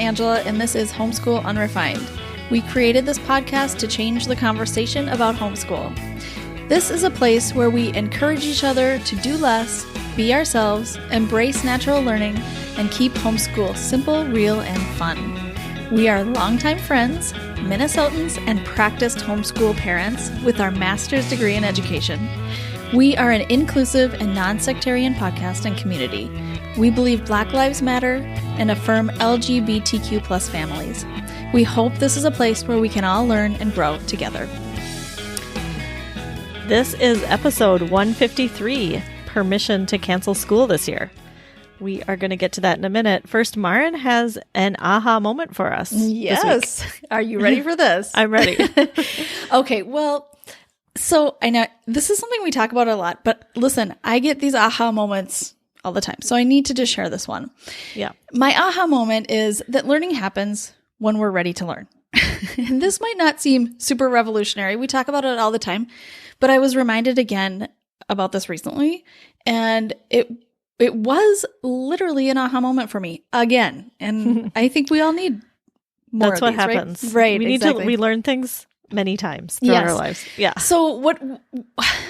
Angela, and this is Homeschool Unrefined. We created this podcast to change the conversation about homeschool. This is a place where we encourage each other to do less, be ourselves, embrace natural learning, and keep homeschool simple, real, and fun. We are longtime friends, Minnesotans, and practiced homeschool parents with our master's degree in education. We are an inclusive and non-sectarian podcast and community. We believe Black Lives Matter and affirm LGBTQ plus families. We hope this is a place where we can all learn and grow together. This is episode 153, Permission to Cancel School This Year. We are going to get to that in a minute. First, Maren has an aha moment for us. Yes. Are you ready for this? I'm ready. Okay, well, so I know this is something we talk about a lot, but listen, I get these aha moments all the time. So I need to just share this one. Yeah. My aha moment is that learning happens when we're ready to learn. And this might not seem super revolutionary. We talk about it all the time, but I was reminded again about this recently, and it was literally an aha moment for me again. And I think we all need more That's of what these, happens. Right. We we learn things many times throughout our lives. Yeah. So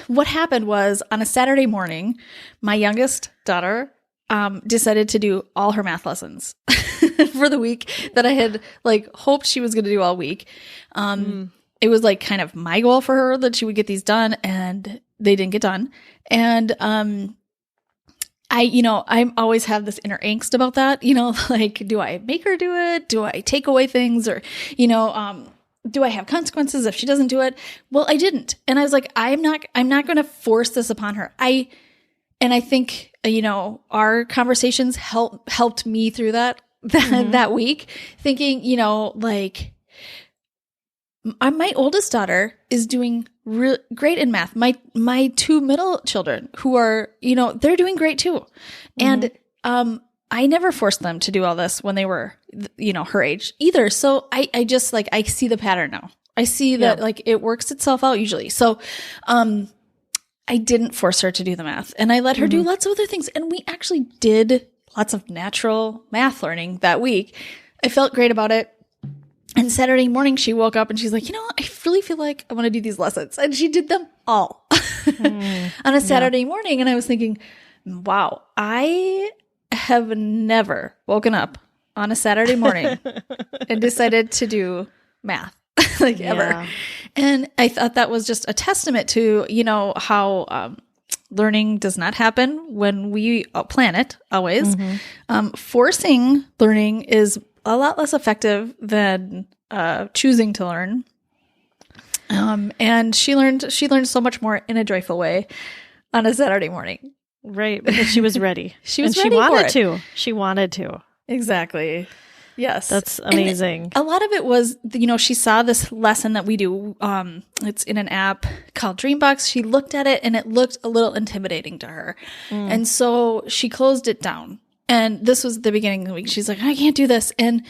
what happened was on a Saturday morning, my youngest daughter decided to do all her math lessons for the week that I had hoped she was going to do all week. It was kind of my goal for her that she would get these done, and they didn't get done. And I always have this inner angst about that, do I make her do it? Do I take away things? Or, do I have consequences if she doesn't do it? Well, I didn't. And I was like, I'm not going to force this upon her. I think, our conversations helped me through that week, thinking, my oldest daughter is doing great in math. My two middle children who are, they're doing great too. And, I never forced them to do all this when they were, her age either. So I just I see the pattern now. I see that it works itself out usually. So, I didn't force her to do the math, and I let her do lots of other things. And we actually did lots of natural math learning that week. I felt great about it. And Saturday morning, she woke up and she's like, I really feel like I want to do these lessons. And she did them all on a Saturday morning. And I was thinking, wow, I have never woken up on a Saturday morning and decided to do math ever. And I thought that was just a testament to, how learning does not happen when we plan it always. Forcing learning is a lot less effective than choosing to learn. And she learned so much more in a joyful way on a Saturday morning. Right, because she was ready. She was and ready wanted for it. She wanted to. Exactly. Yes. That's amazing. And a lot of it was, she saw this lesson that we do. It's in an app called Dreambox. She looked at it and it looked a little intimidating to her. And so she closed it down. And this was the beginning of the week. She's like, I can't do this. And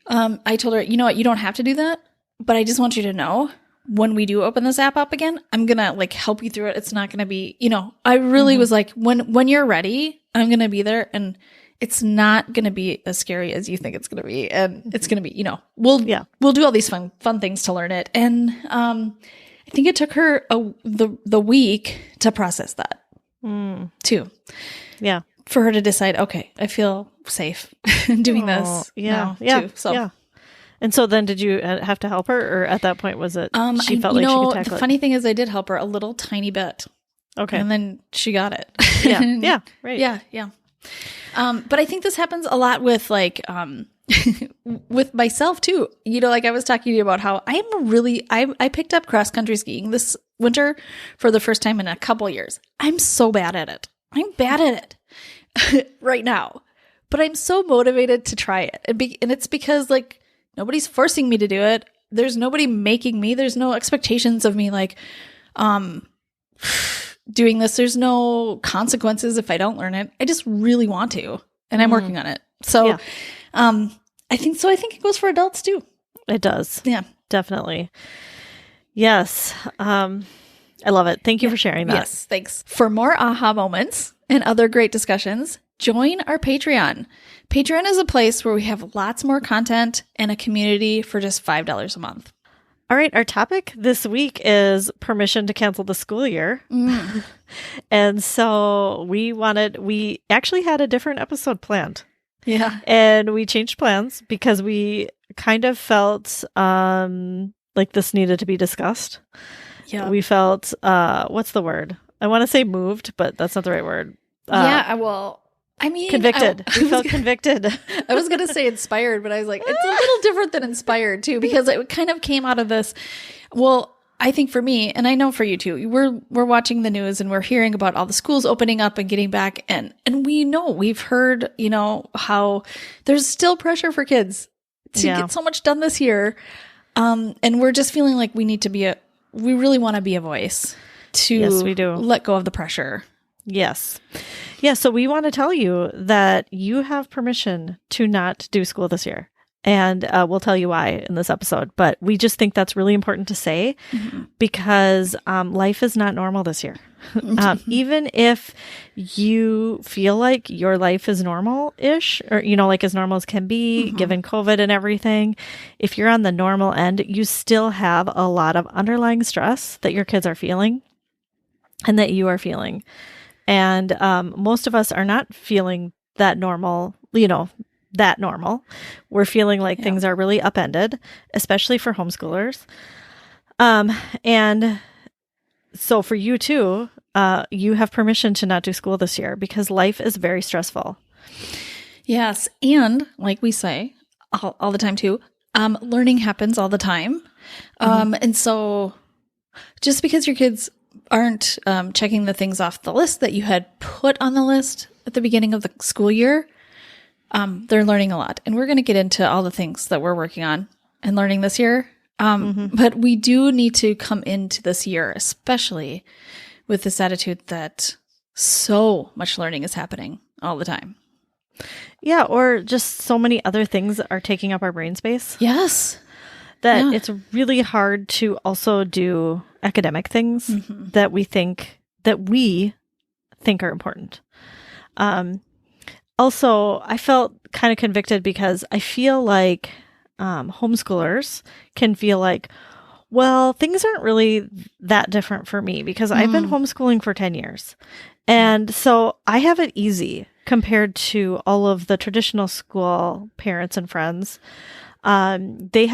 I told her, you know what? You don't have to do that. But I just want you to know, when we do open this app up again, I'm going to help you through it. It's not going to be, I really was like, when you're ready, I'm going to be there, and it's not going to be as scary as you think it's going to be. And it's going to be, we'll do all these fun things to learn it. And I think it took her the week to process that too. Yeah. For her to decide, okay, I feel safe doing this now too. So. Yeah. And so then did you have to help her, or at that point was it she felt like she could tackle it? The funny thing is I did help her a little tiny bit. Okay. And then she got it. Yeah. Right. Yeah. But I think this happens a lot with with myself too. I was talking to you about how I picked up cross country skiing this winter for the first time in a couple years. I'm so bad at it. I'm bad at it right now, but I'm so motivated to try it. And it's because nobody's forcing me to do it. There's nobody making me. There's no expectations of me doing this. There's no consequences if I don't learn it. I just really want to, and I'm working on it. So, I think it goes for adults too. It does. Yeah, definitely. Yes. I love it. Thank you for sharing that. Yes, thanks. For more aha moments and other great discussions, join our Patreon. Patreon is a place where we have lots more content and a community for just $5 a month. All right, our topic this week is permission to cancel the school year. And so we actually had a different episode planned. Yeah. And we changed plans because we kind of felt like this needed to be discussed. Yeah. We felt, what's the word? I want to say moved, but that's not the right word. Convicted. We felt convicted. I was going to say inspired, but I was like, it's a little different than inspired too, because it kind of came out of this. Well, I think for me, and I know for you too, we're watching the news and we're hearing about all the schools opening up and getting back. And we've heard, how there's still pressure for kids to get so much done this year. And we're just feeling like we really want to be a voice to yes, we do. Let go of the pressure. Yes. Yeah. So we want to tell you that you have permission to not do school this year. And we'll tell you why in this episode. But we just think that's really important to say because life is not normal this year. Even if you feel like your life is normal-ish or, like as normal as can be, given COVID and everything, if you're on the normal end, you still have a lot of underlying stress that your kids are feeling and that you are feeling. And most of us are not feeling that normal, that normal. We're feeling like things are really upended, especially for homeschoolers. And so for you too, you have permission to not do school this year because life is very stressful. Yes. And like we say all the time too, learning happens all the time. And so just because your kids aren't checking the things off the list that you had put on the list at the beginning of the school year, they're learning a lot. And we're going to get into all the things that we're working on and learning this year. But we do need to come into this year, especially with this attitude that so much learning is happening all the time. Yeah, or just so many other things are taking up our brain space. Yes. That it's really hard to also do academic things that we think are important. Also, I felt kind of convicted because I feel like homeschoolers can feel like, well, things aren't really that different for me because I've been homeschooling for 10 years. And so I have it easy compared to all of the traditional school parents and friends. They've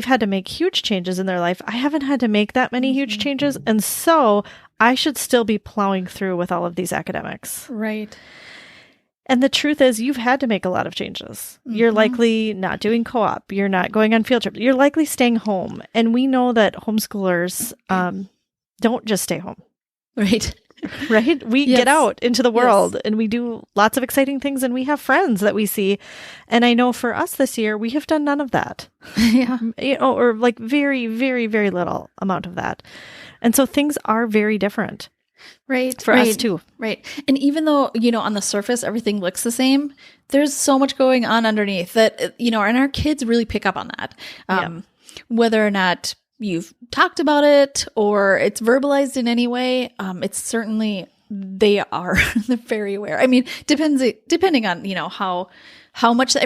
had to make huge changes in their life. I haven't had to make that many huge changes. And so I should still be plowing through with all of these academics. Right. And the truth is you've had to make a lot of changes. You're likely not doing co-op. You're not going on field trips. You're likely staying home. And we know that homeschoolers don't just stay home. Right. Right? We get out into the world and we do lots of exciting things and we have friends that we see. And I know for us this year, we have done none of that. Or like very, very, very little amount of that. And so things are very different. Right. For us too. Right. And even though, on the surface, everything looks the same, there's so much going on underneath that, and our kids really pick up on that. Whether or not you've talked about it or it's verbalized in any way, it's certainly, they're very aware. I mean, depending on, how much,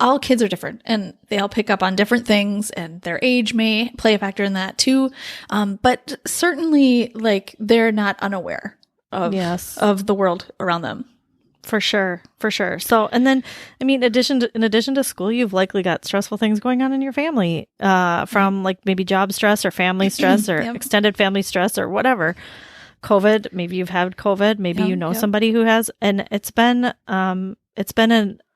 all kids are different and they all pick up on different things and their age may play a factor in that too. But certainly they're not unaware of the world around them. For sure. So, and then, in addition to school, you've likely got stressful things going on in your family, from maybe job stress or family stress or extended family stress or whatever. COVID, maybe you've had COVID, maybe somebody who has, and it's been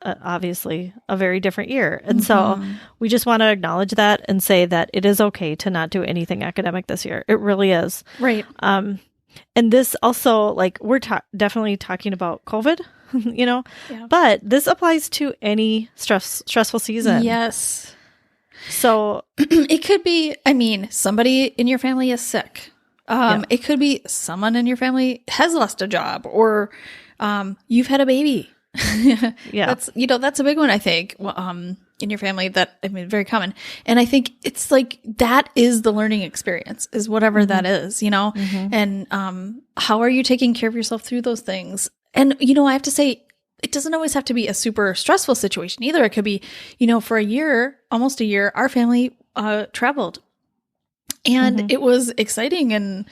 obviously a very different year. And so we just want to acknowledge that and say that it is okay to not do anything academic this year. It really is. Right. And this also, we're definitely talking about COVID, but this applies to any stressful season. Yes. So it could be, somebody in your family is sick. It could be someone in your family has lost a job or you've had a baby. That's a big one, I think, in your family that, very common. And I think it's that is the learning experience is whatever that is, and how are you taking care of yourself through those things? And, I have to say, it doesn't always have to be a super stressful situation either. It could be, for a year, almost a year, our family traveled, and it was exciting and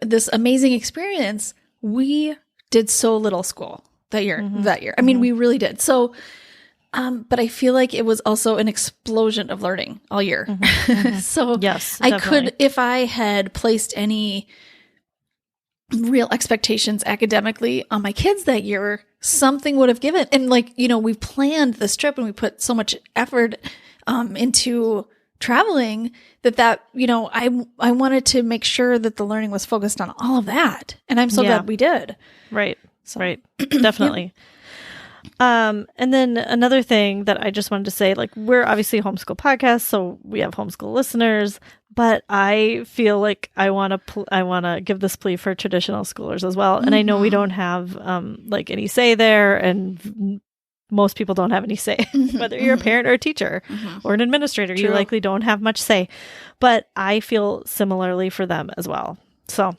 this amazing experience. We did so little school that year. I mean, we really did. So, but I feel like it was also an explosion of learning all year. So yes, I could, if I had placed any real expectations academically on my kids that year, something would have given. And we planned this trip and we put so much effort into traveling that I wanted to make sure that the learning was focused on all of that. And I'm so glad we did. Right. So. Right. Definitely. And then another thing that I just wanted to say, we're obviously a homeschool podcast, so we have homeschool listeners, but I feel like I want to give this plea for traditional schoolers as well. And I know we don't have any say there, and most people don't have any say, whether you're a parent or a teacher or an administrator. True. You likely don't have much say, but I feel similarly for them as well. So,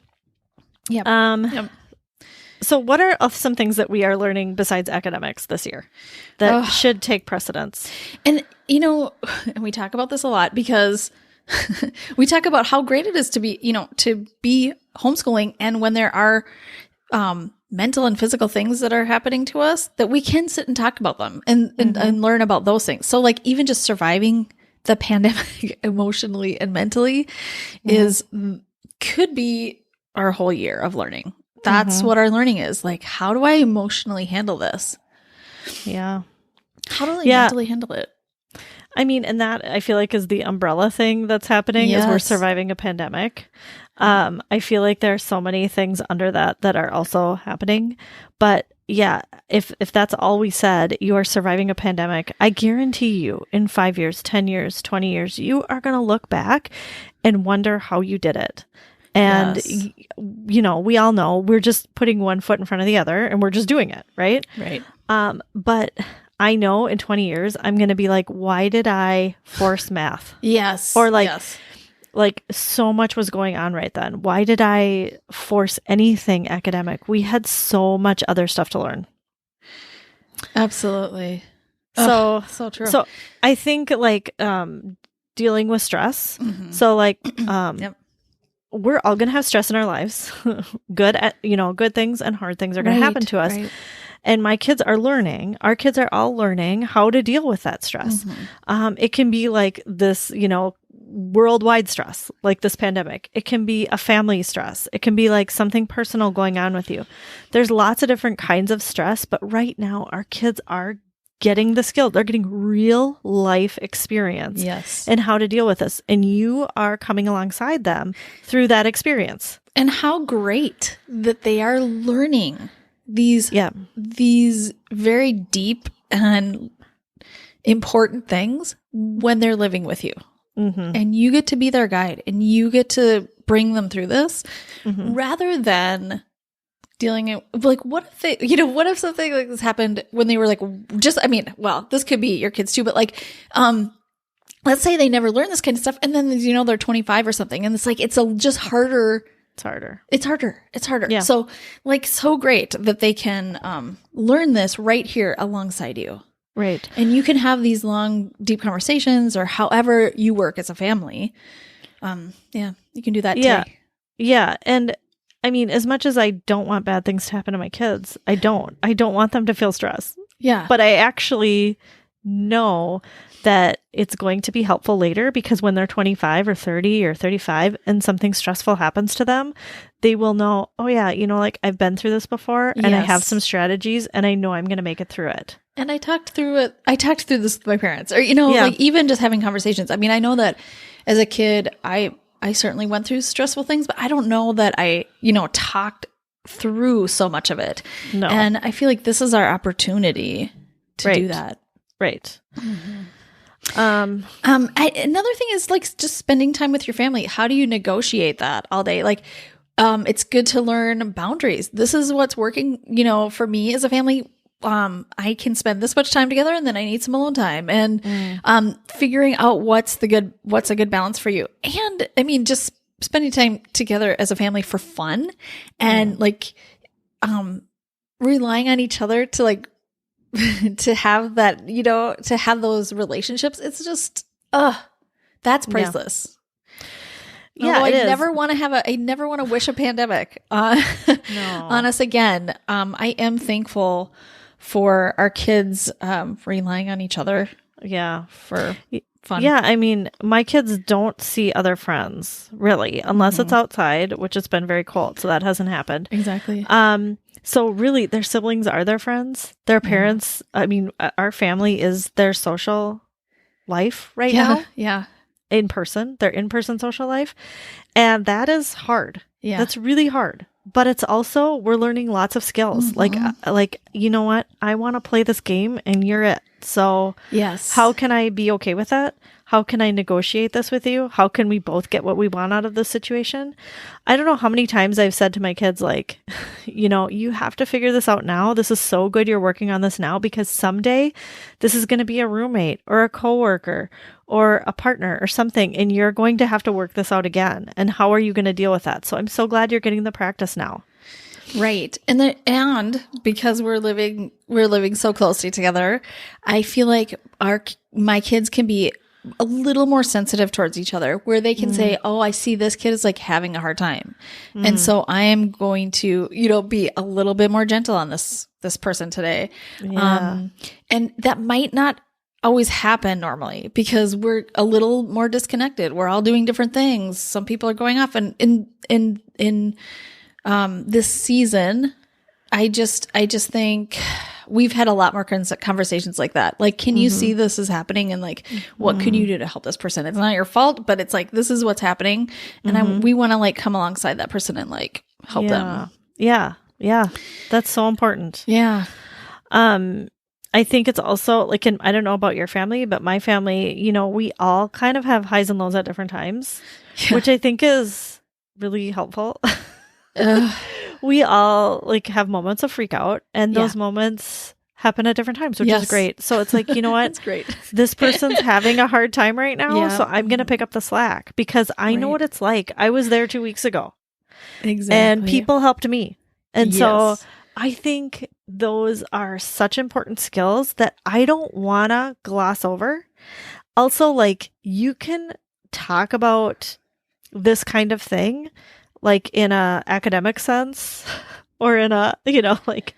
So what are some things that we are learning besides academics this year that should take precedence? And, and we talk about this a lot because we talk about how great it is to be homeschooling. And when there are mental and physical things that are happening to us, that we can sit and talk about them and learn about those things. So even just surviving the pandemic emotionally and mentally could be our whole year of learning. That's what our learning is. How do I emotionally handle this? Yeah. How do I mentally handle it? I mean, and that I feel like is the umbrella thing that's happening as we're surviving a pandemic. I feel like there are so many things under that are also happening. But yeah, if that's all we said, you are surviving a pandemic, I guarantee you in 5 years, 10 years, 20 years, you are going to look back and wonder how you did it. And, we all know we're just putting one foot in front of the other and we're just doing it. Right. Right. But I know in 20 years, I'm going to be like, why did I force math? Yes. Or so much was going on right then. Why did I force anything academic? We had so much other stuff to learn. Absolutely. So true. So I think dealing with stress. So we're all going to have stress in our lives. Good things and hard things are going to happen to us. Right. And our kids are all learning how to deal with that stress. It can be this, worldwide stress, like this pandemic. It can be a family stress. It can be something personal going on with you. There's lots of different kinds of stress, but right now our kids are getting the skill. They're getting real life experience and how to deal with this. And you are coming alongside them through that experience. And how great that they are learning these very deep and important things when they're living with you. And you get to be their guide and you get to bring them through this rather than dealing it what if they, what if something like this happened when they were this could be your kids too, but let's say they never learned this kind of stuff and then, they're 25 or something and it's just harder. It's harder. Yeah. So so great that they can learn this right here alongside you. Right. And you can have these long, deep conversations or however you work as a family. You can do that today. Too. Yeah. And I mean, as much as I don't want bad things to happen to my kids, I don't want them to feel stress. Yeah. But I actually know that it's going to be helpful later because when they're 25 or 30 or 35 and something stressful happens to them, they will know, oh yeah, I've been through this before and I have some strategies and I know I'm going to make it through it. And I talked through it. I talked through this with my parents or, even just having conversations. I mean, I know that as a kid, I certainly went through stressful things, but I don't know that I, talked through so much of it. No. And I feel like this is our opportunity to do that. Right. Another thing is just spending time with your family. How do you negotiate that all day? It's good to learn boundaries. This is what's working, for me as a family. I can spend this much time together and then I need some alone time and, figuring out what's a good balance for you. And I mean, just spending time together as a family for fun and relying on each other to to have that, to have those relationships, it's just, that's priceless. Yeah, I never want to wish a pandemic on us again. I am thankful for our kids relying on each other. Yeah. For fun. Yeah. I mean, my kids don't see other friends really, unless it's outside, which has been very cold. So that hasn't happened. Exactly. So really their siblings are their friends, their parents. I mean, our family is their social life right now. Yeah. In person, their in-person social life. And that is hard. Yeah. That's really hard. But it's also, we're learning lots of skills. Like, you know what? I want to play this game and you're it. So yes. How can I be okay with that? How can I negotiate this with you? How can we both get what we want out of this situation? I don't know how many times I've said to my kids, like, you have to figure this out now. This is so good you're working on this now, because someday this is going to be a roommate or a coworker or a partner or something, and you're going to have to work this out again. And how are you going to deal with that? So I'm so glad you're getting the practice now. Right. And because we're living so closely together, I feel like my kids can be a little more sensitive towards each other, where they can say, oh, I see this kid is like having a hard time. And so I am going to, be a little bit more gentle on this person today. Yeah. And that might not always happen normally because we're a little more disconnected. We're all doing different things. Some people are going off, and in this season, I just think we've had a lot more conversations like that. Like, can you see this is happening? And like, what can you do to help this person? It's not your fault, but it's like, this is what's happening. And we want to like come alongside that person and like help them. Yeah. Yeah. That's so important. Yeah. I think it's also like, I don't know about your family, but my family, we all kind of have highs and lows at different times, which I think is really helpful. We all like have moments of freak out, and those moments happen at different times, which is great. So it's like, you know what? That's great. This person's having a hard time right now. So I'm going to pick up the slack because I know what it's like. I was there 2 weeks ago. Exactly. And people helped me. And so I think those are such important skills that I don't want to gloss over. Also, like, you can talk about this kind of thing like in a academic sense, or in a, like,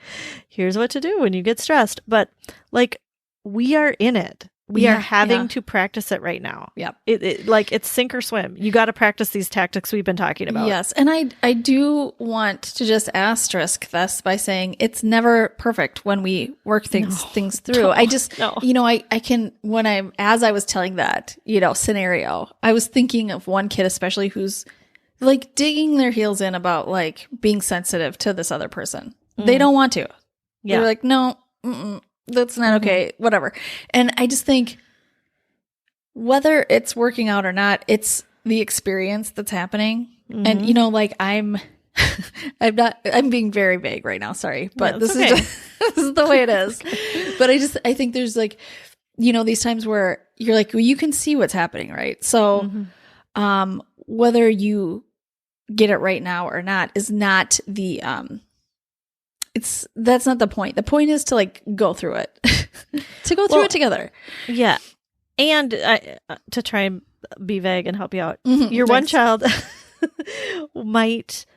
here's what to do when you get stressed. But like, we are in it. We are having to practice it right now. Yeah. It's sink or swim. You got to practice these tactics we've been talking about. Yes. And I do want to just asterisk this by saying it's never perfect when we work things through. No, I just, I can, as I was telling that, scenario, I was thinking of one kid, especially who's like digging their heels in about like being sensitive to this other person. They don't want to. Yeah. They're like, no, that's not okay, whatever. And I just think whether it's working out or not, it's the experience that's happening. And, like I'm being very vague right now. Sorry, but this is the way it is. But I think there's like, these times where you're like, well, you can see what's happening, right? So, whether you get it right now or not is not the, that's not the point. The point is to like go through it, to go through it together. Yeah. And to try and be vague and help you out, your one child might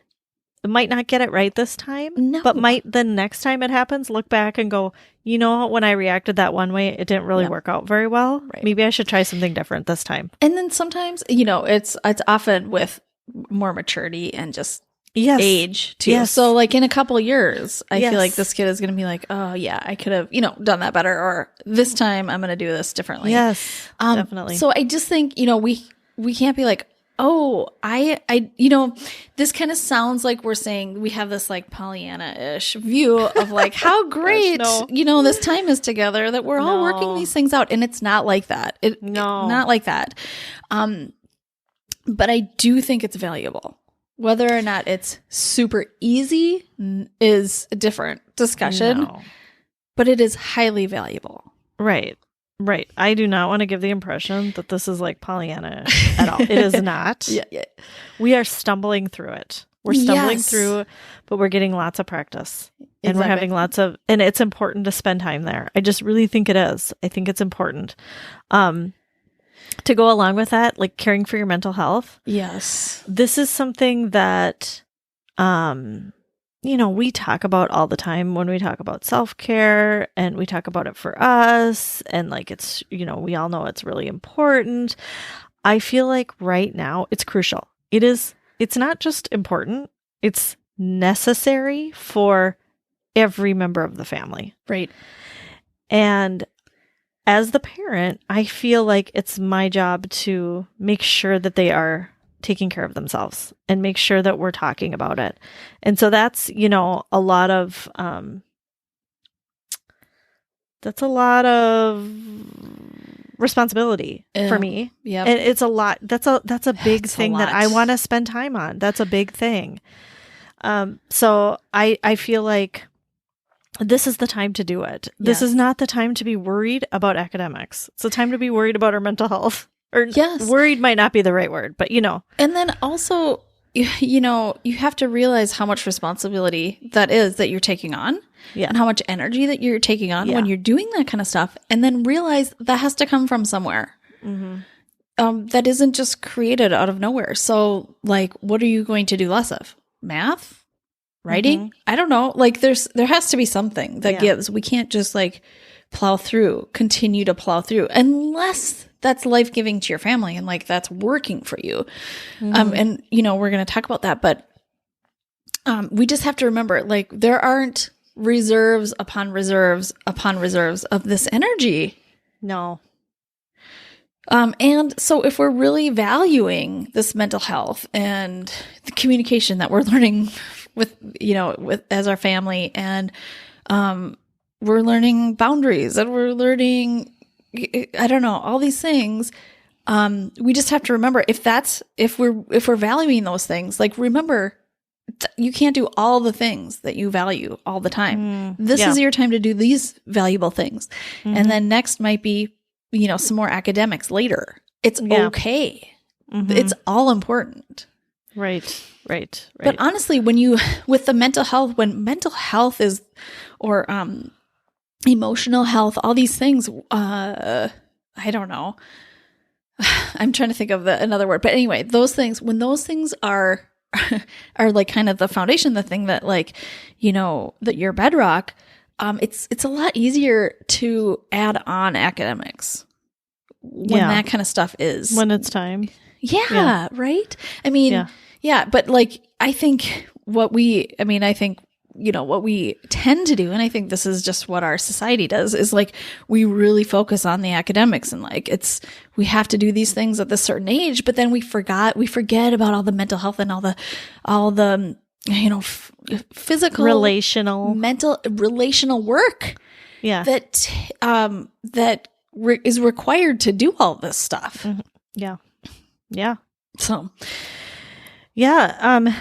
not get it right this time, but might the next time it happens, look back and go, when I reacted that one way, it didn't really work out very well. Right. Maybe I should try something different this time. And then sometimes, it's often with more maturity and just age too. Yes. So like in a couple years, I feel like this kid is going to be like, oh yeah, I could have, done that better, or this time I'm going to do this differently. Yes, definitely. So I just think, we can't be like, oh, this kind of sounds like we're saying we have this like Pollyanna-ish view of like how great, this time is together, that we're all working these things out. And it's not like that. Not like that. But I do think it's valuable. Whether or not it's super easy is a different discussion, but it is highly valuable. Right. Right. I do not want to give the impression that this is like Pollyanna at all. It is not. Yeah. We are stumbling through it. We're stumbling Yes. through, but we're getting lots of practice. And we're Exactly. having and it's important to spend time there. I just really think it is. I think it's important. To go along with that, like caring for your mental health. Yes. This is something that, we talk about all the time when we talk about self-care, and we talk about it for us. And like, it's, we all know it's really important. I feel like right now it's crucial. It's not just important, it's necessary for every member of the family. Right. And as the parent, I feel like it's my job to make sure that they are taking care of themselves and make sure that we're talking about it. And so that's, a lot of, responsibility for me. Yeah. And it's a lot. That's a big thing that I lot. want to spend time on. That's a big thing. So I feel like this is the time to do it. This is not the time to be worried about academics. It's the time to be worried about our mental health. Or worried might not be the right word, but And then also, you have to realize how much responsibility that is that you're taking on. Yeah. And how much energy that you're taking on when you're doing that kind of stuff. And then realize that has to come from somewhere. Mm-hmm. That isn't just created out of nowhere. So like, what are you going to do less of? Math? Writing? Mm-hmm. I don't know. Like there has to be something that gives. We can't just like continue to plow through unless that's life-giving to your family and like that's working for you. Mm-hmm. And we're going to talk about that, but we just have to remember like there aren't reserves upon reserves upon reserves of this energy. No. And so if we're really valuing this mental health and the communication that we're learning with as our family, and we're learning boundaries, and we're learning, I don't know, all these things. We just have to remember if we're valuing those things, like remember you can't do all the things that you value all the time. This is your time to do these valuable things. Mm-hmm. And then next might be, some more academics later. It's okay. Mm-hmm. It's all important. Right. But honestly, with the mental health, when mental health is, or emotional health, all these things, I don't know. I'm trying to think of another word. But anyway, when those things are like kind of the foundation, the thing that like, that your bedrock, it's a lot easier to add on academics when that kind of stuff is. When it's time. Yeah. Right? I mean, but like, I think what we tend to do, and I think this is just what our society does, is like we really focus on the academics and like we have to do these things at this certain age, but then we forget about all the mental health and all the physical, relational work that is required to do all this stuff. Mm-hmm. Yeah. So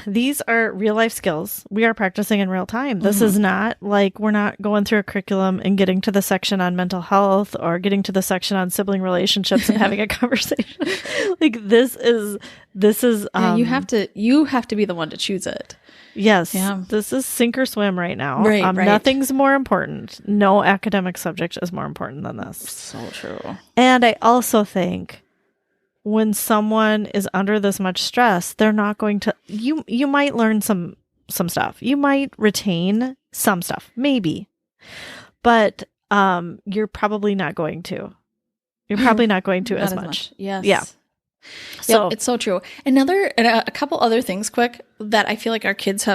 these are real life skills we are practicing in real time. This is not like we're not going through a curriculum and getting to the section on mental health or getting to the section on sibling relationships and having a conversation. Like this is you have to be the one to choose it. Yes. Yeah. This is sink or swim right now. Right. Nothing's more important. No academic subject is more important than this. So true. And I also think when someone is under this much stress, they're not going to, you might learn some stuff. You might retain some stuff, maybe, but you're probably not going to. You're probably not going to as much. Yes. Yeah. So it's so true. A couple other things quick that I feel like our kids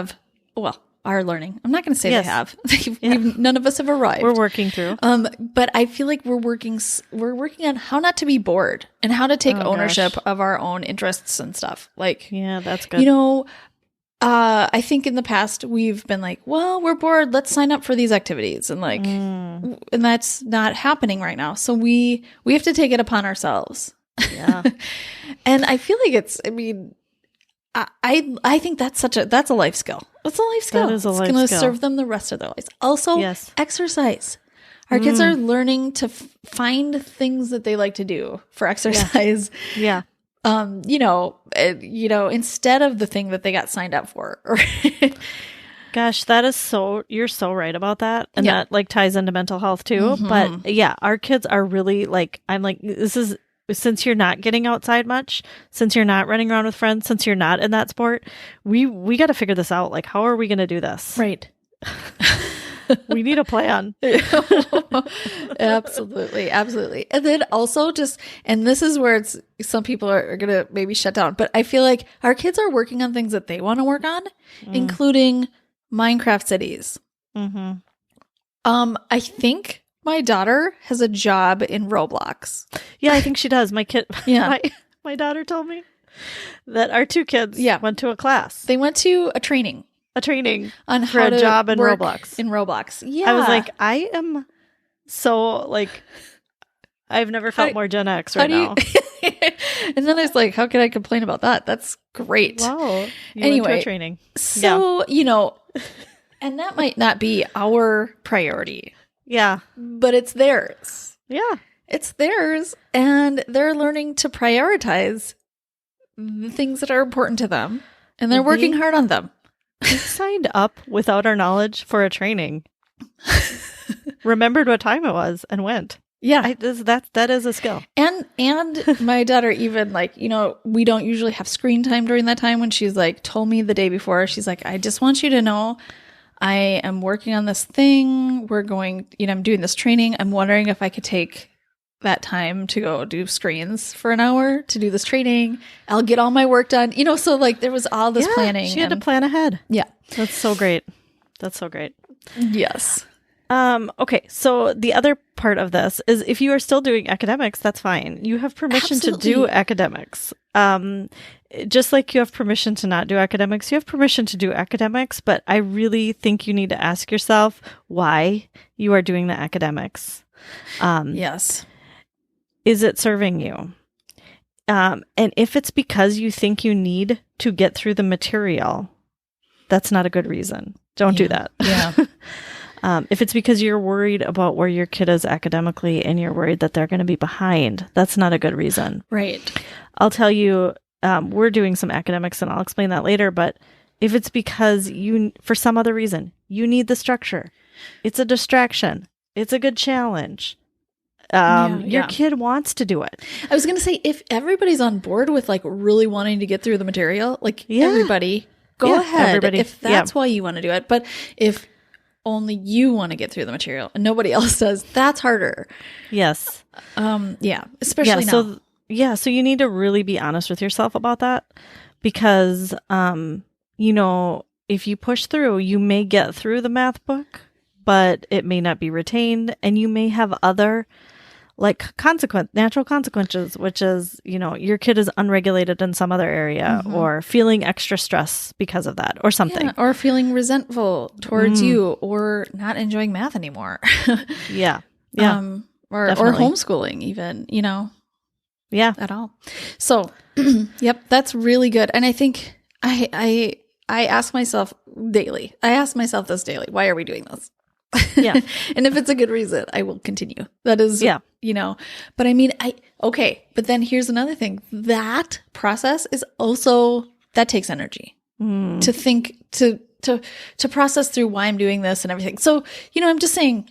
are learning. I'm not going to say they have. None of us have arrived. We're working through. But I feel like we're working on how not to be bored and how to take ownership of our own interests and stuff. Like, yeah, that's good. I think in the past we've been like, well, we're bored. Let's sign up for these activities. And like, and that's not happening right now. So we have to take it upon ourselves. Yeah. And I feel like I think that's a life skill. It's a life skill. That is a life skill. It's going to serve them the rest of their lives. Also, exercise. Our kids are learning to find things that they like to do for exercise. Yeah. instead of the thing that they got signed up for. Gosh, you're so right about that. And Yeah. that like ties into mental health too. Mhm. But yeah, our kids are really like, I'm like, since you're not getting outside much, since you're not running around with friends, since you're not in that sport, we got to figure this out. Like, how are we going to do this? Right. We need a plan. Absolutely. Absolutely. And then also and this is where some people are going to maybe shut down, but I feel like our kids are working on things that they want to work on, including Minecraft cities. Mm-hmm. I think my daughter has a job in Roblox. Yeah, I think she does. My kid, Yeah. my daughter told me that our two kids went to a class. They went to a training on for a job in Roblox. In Roblox. Yeah. I was like, I am so like, I've never felt more Gen X right now. And then I was like, how can I complain about that? That's great. Wow. Anyway, went to a training. So, and that might not be our priority. Yeah. But it's theirs. Yeah. It's theirs. And they're learning to prioritize the things that are important to them. And they're working hard on them. They signed up without our knowledge for a training. Remembered what time it was and went. Yeah. That is a skill. And my daughter even like, we don't usually have screen time during that time when she's like told me the day before, she's like, I just want you to know I am working on this thing. We're going, I'm doing this training. I'm wondering if I could take that time to go do screens for an hour to do this training. I'll get all my work done. So like there was all this planning. She had to plan ahead. Yeah. That's so great. That's so great. Yes. Okay. So the other part of this is if you are still doing academics, that's fine. You have permission to do academics. Just like you have permission to not do academics, you have permission to do academics, but I really think you need to ask yourself why you are doing the academics. Yes. Is it serving you? And if it's because you think you need to get through the material, that's not a good reason. Don't do that. Yeah. If it's because you're worried about where your kid is academically and you're worried that they're going to be behind, that's not a good reason. Right. I'll tell you, we're doing some academics and I'll explain that later. But if it's because for some other reason, you need the structure, it's a distraction, it's a good challenge. Your kid wants to do it. I was going to say, if everybody's on board with like really wanting to get through the material, like everybody, go ahead. If that's why you want to do it. But if only you want to get through the material and nobody else does, that's harder. Yes. Especially now. So you need to really be honest with yourself about that because, if you push through, you may get through the math book, but it may not be retained and you may have other like natural consequences, which is, your kid is unregulated in some other area or feeling extra stress because of that or something. Yeah, or feeling resentful towards you or not enjoying math anymore. Yeah. Or homeschooling even, Yeah. At all. So, yep, that's really good. And I think I ask myself daily. I ask myself this daily. Why are we doing this? Yeah. And if it's a good reason, I will continue. That is, but I mean, but then here's another thing. That process is also, that takes energy to think, to process through why I'm doing this and everything. So, I'm just saying,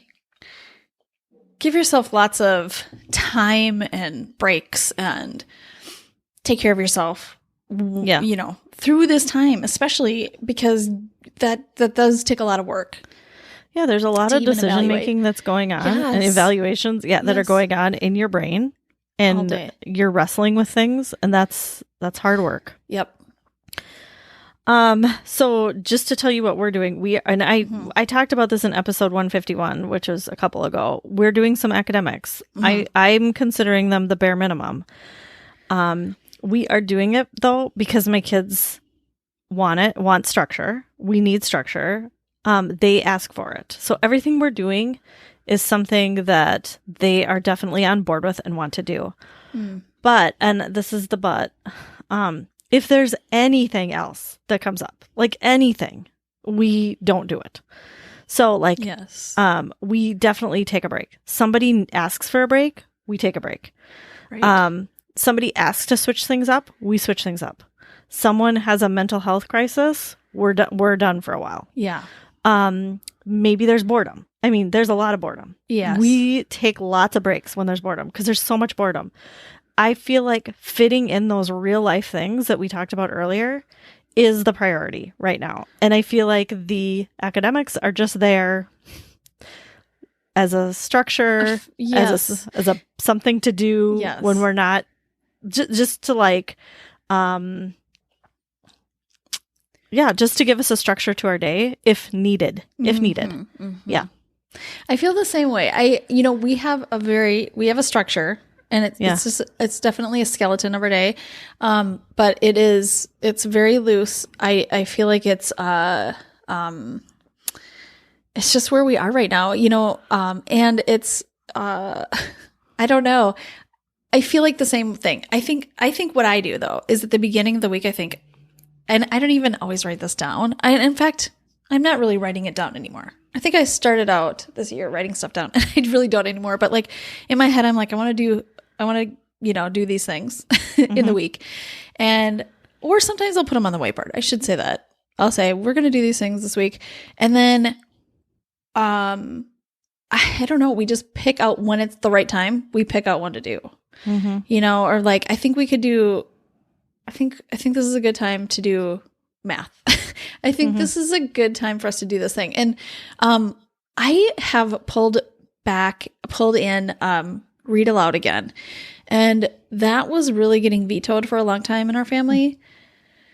give yourself lots of time and breaks and take care of yourself, through this time, especially because that does take a lot of work. Yeah, there's a lot of decision making that's going on and evaluations that are going on in your brain and you're wrestling with things and that's hard work. Yep. So just to tell you what we're doing, I talked about this in episode 151, which was a couple ago. We're doing some academics. I'm considering them the bare minimum. We are doing it though because my kids want structure. We need structure. They ask for it. So everything we're doing is something that they are definitely on board with and want to do. But, and this is the but, if there's anything else that comes up, like anything, we don't do it. So like, we definitely take a break. Somebody asks for a break, we take a break. Right. Somebody asks to switch things up, we switch things up. someone has a mental health crisis, we're done for a while. Yeah. Maybe there's boredom. I mean, there's a lot of boredom. Yes. We take lots of breaks when there's boredom because there's so much boredom. I feel like fitting in those real life things that we talked about earlier is the priority right now. And I feel like the academics are just there as a structure, yes. as a something to do yes. when we're not just to like, just to give us a structure to our day if needed, Mm-hmm. Yeah. I feel the same way. We have a structure, and it's definitely a skeleton of our day. But it's very loose. I feel like it's just where we are right now, and it's, I don't know. I feel like the same thing. I think what I do though, is at the beginning of the week, I think, and I don't even always write this down. In fact, I'm not really writing it down anymore. I think I started out this year writing stuff down, and I really don't anymore. But like in my head, I'm like, I want to do these things in the week. Or sometimes I'll put them on the whiteboard. I should say that. I'll say, we're going to do these things this week. And then, I don't know. We just pick out when it's the right time. We pick out one to do, or like, I think this is a good time to do math. I think this is a good time for us to do this thing. And, I have pulled in, read aloud again. And that was really getting vetoed for a long time in our family.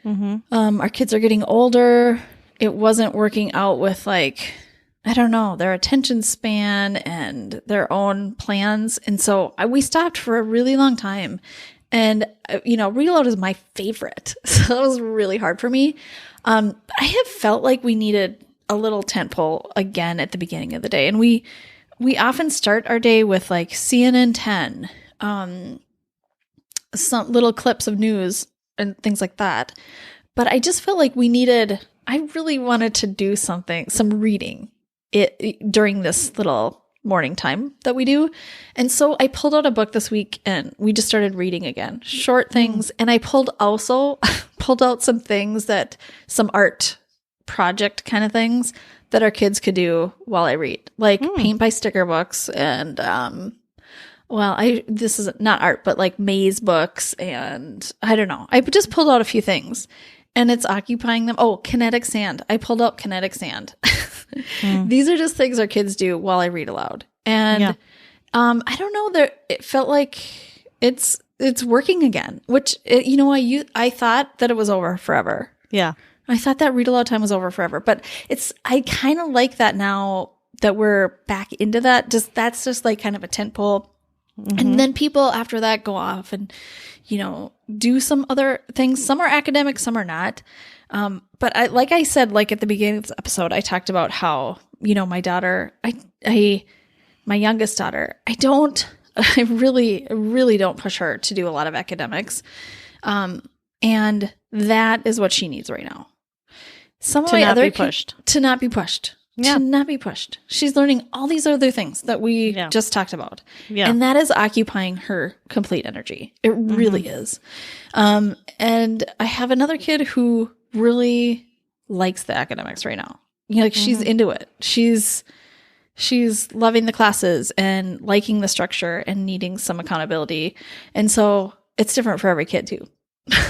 Our kids are getting older. It wasn't working out with like, I don't know, their attention span and their own plans. And so we stopped for a really long time. And, reload is my favorite. So that was really hard for me. I have felt like we needed a little tentpole again at the beginning of the day. And we often start our day with like CNN 10, some little clips of news and things like that. But I just felt like I really wanted to do some reading during this little morning time that we do. And so I pulled out a book this week and we just started reading again, short things. And I pulled out some art project kind of things that our kids could do while I read, like paint by sticker books and, this is not art, but like maze books. And I don't know. I just pulled out a few things and it's occupying them. Oh, kinetic sand. I pulled out kinetic sand. These are just things our kids do while I read aloud. And, I don't know, it felt like it's working again, which, I thought that it was over forever. Yeah. I thought that read aloud time was over forever, but I kind of like that now that we're back into that. That's just like kind of a tentpole. And then people after that go off and, do some other things. Some are academic, some are not. But like I said, like at the beginning of this episode, I talked about how, my daughter, my youngest daughter, I really don't push her to do a lot of academics. And that is what she needs right now. To not be pushed. Yeah. To not be pushed. She's learning all these other things that we just talked about. Yeah. And that is occupying her complete energy. It really is. And I have another kid who really likes the academics right now. She's into it. She's loving the classes and liking the structure and needing some accountability. And so it's different for every kid too.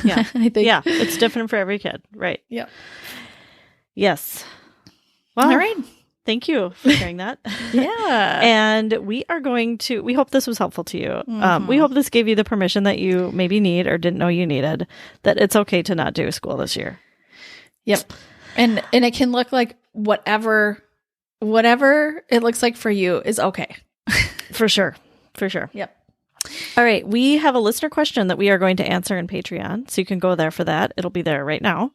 Yeah. I think. Yeah. It's different for every kid. Right. Yeah. Yes. Well, all right. Thank you for sharing that. Yeah. And we hope this was helpful to you. We hope this gave you the permission that you maybe need or didn't know you needed, that it's okay to not do school this year. Yep. And it can look like whatever it looks like for you is okay. For sure. Yep. All right. We have a listener question that we are going to answer in Patreon. So you can go there for that. It'll be there right now.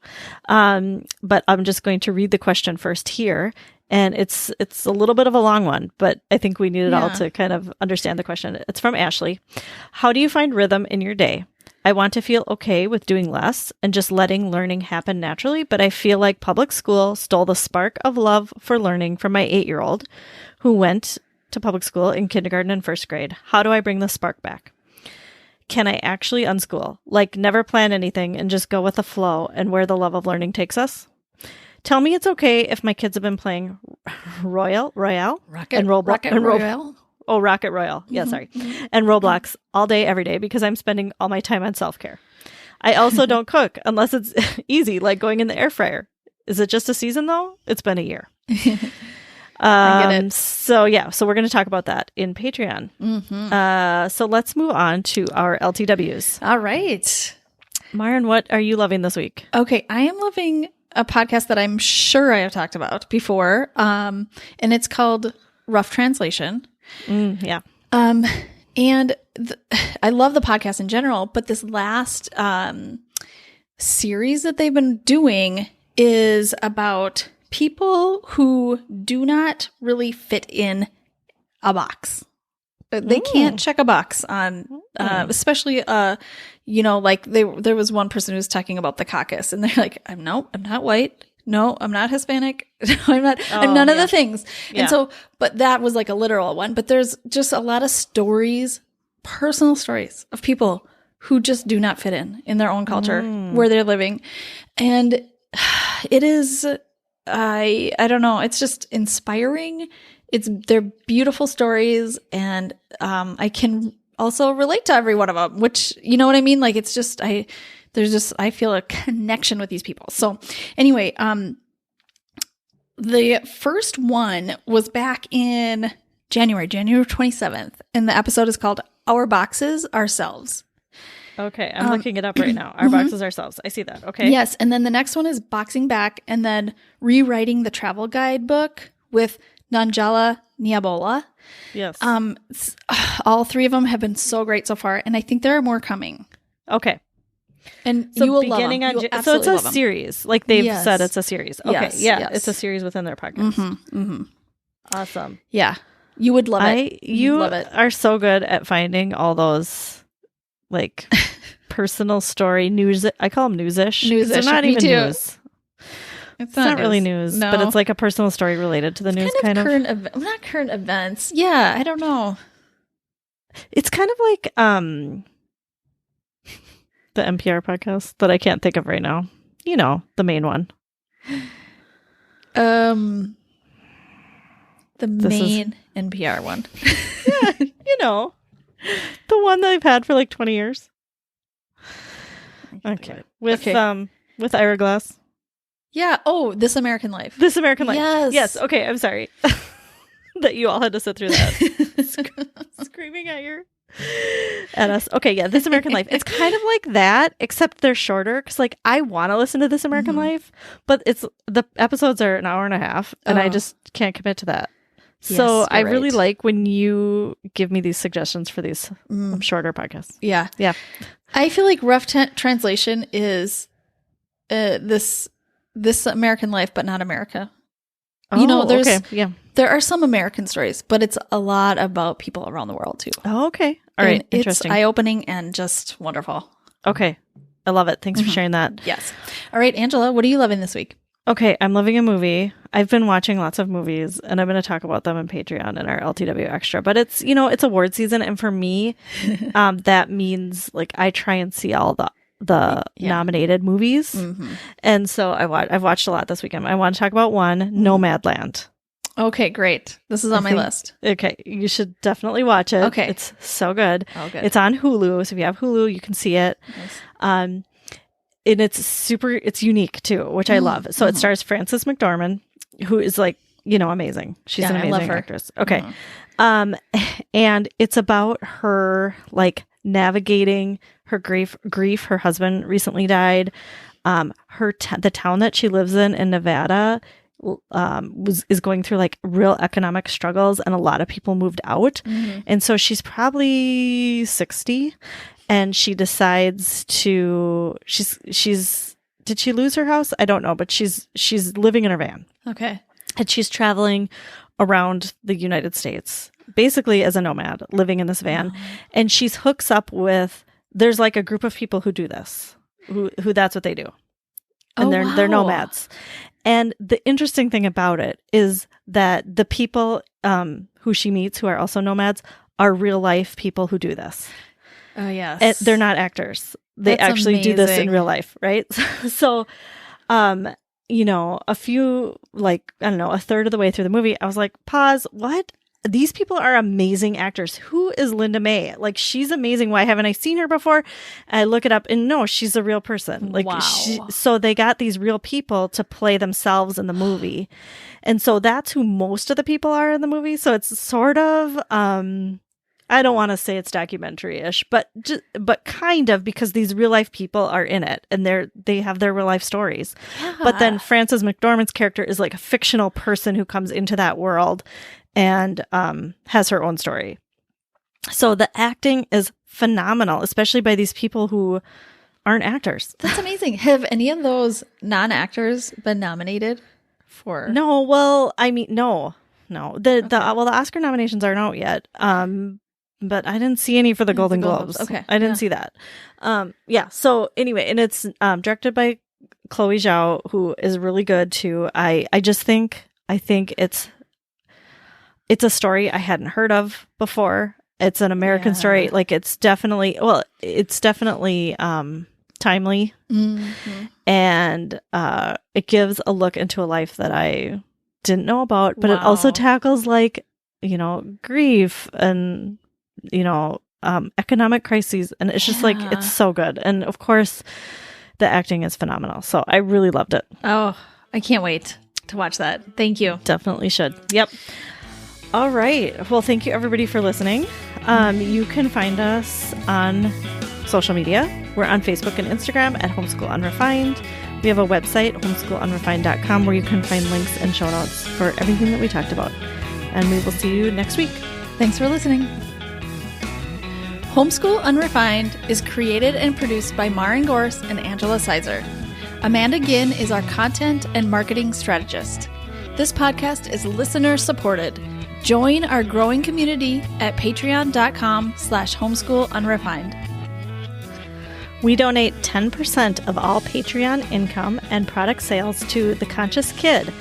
But I'm just going to read the question first here. And it's a little bit of a long one, but I think we need it all to kind of understand the question. It's from Ashley. How do you find rhythm in your day? I want to feel okay with doing less and just letting learning happen naturally, but I feel like public school stole the spark of love for learning from my 8-year-old who went to public school in kindergarten and first grade. How do I bring the spark back? can I actually unschool? Like never plan anything and just go with the flow and where the love of learning takes us? Tell me it's okay if my kids have been playing Royale and Roblox Rocket Royale. Rocket Royale. Yeah, sorry. And Roblox all day, every day, because I'm spending all my time on self-care. I also don't cook unless it's easy, like going in the air fryer. Is it just a season though? It's been a year. I get it. So we're going to talk about that in Patreon. So let's move on to our LTWs. All right. Myron, what are you loving this week? Okay, I am loving a podcast that I'm sure I have talked about before, and it's called Rough Translation. Yeah. And I love the podcast in general, but this last series that they've been doing is about people who do not really fit in a box. They can't check a box on, especially, like there was one person who was talking about the caucus, and they're like, I'm not white. No, I'm not Hispanic. I'm none of the things. Yeah. And so, but that was like a literal one. But there's just a lot of stories, personal stories of people who just do not fit in their own culture where they're living. And it is, I don't know, it's just inspiring. They're beautiful stories, and I can also relate to every one of them, which, you know what I mean? Like, it's just, I feel a connection with these people. So anyway, the first one was back in January 27th, and the episode is called Our Boxes Ourselves. Okay, I'm looking it up right now. Our Boxes Ourselves. I see that. Okay. Yes, and then the next one is Boxing Back, and then Rewriting the Travel Guidebook with Nanjala Nyabola. Yes. All three of them have been so great so far, and I think there are more coming. Okay. And so you will beginning love them. on so it's a series, like they've said, it's a series. Okay, yes. It's a series within their podcast. Awesome. Yeah, you would love it. You love it. are so good at finding all those like personal story news. I call them newsish. Newsish. They're not even news. It's not really news, no. but it's like a personal story related to the news. Kind of not current events. Yeah, I don't know. It's kind of like the NPR podcast that I can't think of right now. You know, the main one. The main NPR one. Yeah, you know, the one that I've had for like 20 years. Okay. With Ira Glass. Yeah. Oh, This American Life. This American Life. Yes. Yes. Okay. I'm sorry that you all had to sit through that. Screaming at us. Okay. Yeah. This American Life. It's kind of like that, except they're shorter. Cause like I want to listen to This American Life, but the episodes are an hour and a half and I just can't commit to that. So yes, I really like when you give me these suggestions for these shorter podcasts. Yeah. Yeah. I feel like Rough Translation is this American Life, but not America. Oh, there's yeah. There are some American stories, but it's a lot about people around the world too. Oh, okay. All right. Interesting. It's eye-opening and just wonderful. Okay. I love it. Thanks for sharing that. Yes. All right, Angela, what are you loving this week? Okay. I'm loving a movie. I've been watching lots of movies and I'm going to talk about them on Patreon and our LTW Extra, but it's, it's award season. And for me, that means like I try and see all the nominated movies. And so I've watched a lot this weekend. I want to talk about one, Nomadland. Okay, great. This is on my list. Okay, you should definitely watch it. Okay. It's so good. Oh, good. It's on Hulu, so if you have Hulu, you can see it. Nice. And it's unique too, which I love. So it stars Frances McDormand, who is like, amazing. She's an amazing actress. Okay. And it's about her like navigating her grief. Her husband recently died. The town that she lives in Nevada is going through like real economic struggles, and a lot of people moved out. And so she's probably 60 and she decides to did she lose her house? I don't know, but she's living in her van. Okay. And she's traveling around the United States basically as a nomad, living in this van. And she's hooks up with, there's like a group of people who do this, who that's what they do. And they're nomads. And the interesting thing about it is that the people who she meets, who are also nomads, are real life people who do this. Oh, yes. They're not actors. They That's actually do this in amazing. real life, right? So, a few, like, I don't know, a third of the way through the movie, I was like, pause, what? These people are amazing actors. Who is Linda May? Like, she's amazing. Why haven't I seen her before? I look it up and no, she's a real person. Like, Wow. So they got these real people to play themselves in the movie. And so that's who most of the people are in the movie. So it's sort of, I don't want to say it's documentary-ish, but kind of, because these real life people are in it and they have their real life stories. Yeah. But then Frances McDormand's character is like a fictional person who comes into that world and has her own story. So the acting is phenomenal, especially by these people who aren't actors. That's amazing. Have any of those non-actors been nominated for? No, well, I mean, no. The Oscar nominations aren't out yet. But I didn't see any for the Golden Globes. Okay. I didn't see that. So anyway, and it's directed by Chloe Zhao, who is really good too. I think it's a story I hadn't heard of before. It's an American story. Like, it's definitely timely. Mm-hmm. And it gives a look into a life that I didn't know about, but it also tackles, like, grief and economic crises, and it's just like, it's so good. And of course the acting is phenomenal, so I really loved it. Oh, I can't wait to watch that. Thank you. Definitely should. Yep. All right, well, thank you everybody for listening. You can find us on social media. We're on Facebook and Instagram at Homeschool Unrefined. We have a website, homeschoolunrefined.com, where you can find links and show notes for everything that we talked about. And we will see you next week. Thanks for listening. Homeschool Unrefined is created and produced by Maren Gorse and Angela Sizer. Amanda Ginn is our content and marketing strategist. This podcast is listener supported. Join our growing community at patreon.com/homeschoolunrefined. We donate 10% of all Patreon income and product sales to The Conscious Kid,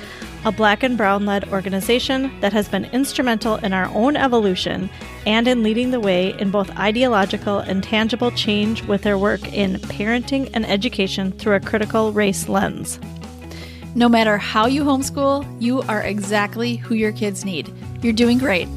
a Black and Brown-led organization that has been instrumental in our own evolution and in leading the way in both ideological and tangible change with their work in parenting and education through a critical race lens. No matter how you homeschool, you are exactly who your kids need. You're doing great.